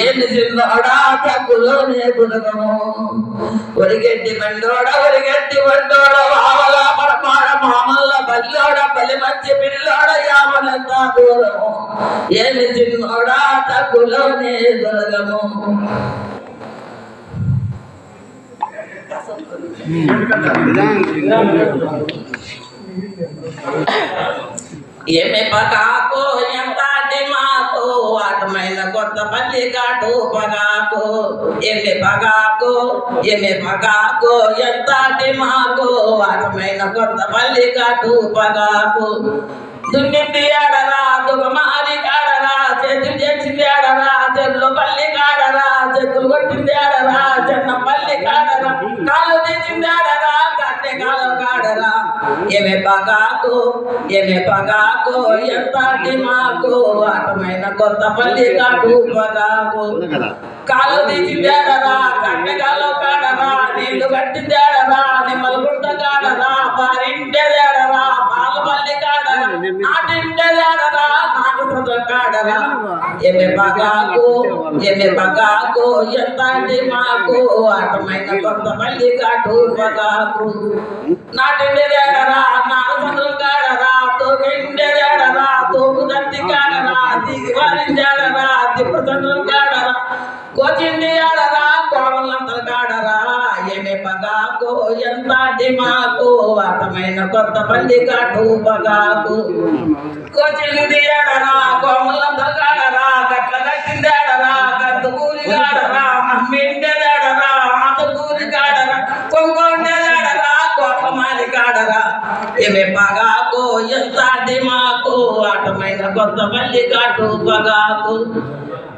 ఏమి చిన్నోడా తక్కువలోనే బుధకము ఒరిగెట్టి బండోడ ఒరిగెట్టి బండోడ వావల పడమాడ మామల్ల బల్లోడ పలి మధ్య పిల్లోడ యామలంత దూరము ఏమి చిన్నోడా తక్కువలోనే బుధకము ఏమి పగాకో ఎంత మాకు ఆటమైన కొత్త పల్లి కాటు పగాకు ఏమి పగాకు ఎంత మాకు ఆటమైన కొత్త పల్లి కాటు పగాకు దున్నింది ఆడరా దుగమాలి కాడరా చేతులు చేసింది ఆడరా చెట్లు పల్లి కాడరా చెట్లు కొట్టింది ఆడరా చెన్న పల్లి కాడరా కాలు తీసింది ఆడరా కట్టె కాలు కాడరా ఏమే పగాకు ఎంత మాకు ఆటమైన కొత్త పల్లి కాటు పగాకు కాలు తీసింది ఆడరా కట్టె కాలు కాడరా నీళ్లు కట్టింది ఆడరా నిమ్మలు గుంట కాడరా పారింటేది ఆడరా పాలు పల్లి కాడరా నాటింటేదాడరా నాటు కాడరా ఏమే పగాకు ఎంత మాకు ఆటమైన కొత్త పల్లి కాటు పగాకు నాటిండేదాడరా నాటు కాడరా తోగిండేదాడరా తోపు దంతి కాడరా దిగి వారించాడరా దిప్పు తండ్రులు కాడరా కోచిండి ఆడరా కోడలంత కాడరా ఏమే పగాకు ఎంత మాకు ఆటమైన కొత్త పల్లి కాటు పగాకు కోచింది ఆడరా కోమలంత కాడరా గట్ల కట్టింది ఆడరా గద్దు కూలి కాడరా అమ్మిండేదాడరా ఆత కూలి కాడరా కొంగొండేదాడరా కోపమాలి కాడరా ఏమే పగాకు ఎంత మాకు ఆటమైన కొత్త పల్లి కాటు పగాకు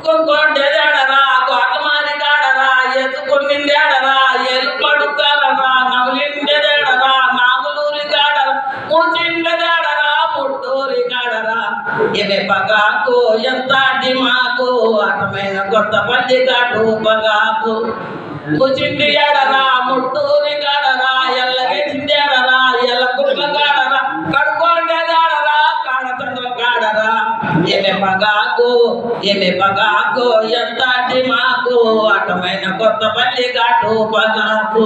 కొంగొండేదాడరా కోటమాలి కాడరా ఎత్తుకొండింది ఆడరా ఎల్పడు కాడరా నవలిండేదాడరా నాగులూరి కాడరా మూచిండేదాడరా ముట్టూరి కాడరా ఏమే పగాకు ఎంత మాకు ఆటమైన కొత్త పల్లి కాటు పగాకు కూచిండి ఆడరా ముట్టూరి కాడరా ఎల్లగెచ్చింది ఆడరా ఎల్ల కుట్ల కాడరా కడుకోండేదాడరా కాడతండ్ర కాడరా ఏమే పగాకు ఎంత మాకు ఆటమైన కొత్త పల్లి కాటు పగాకు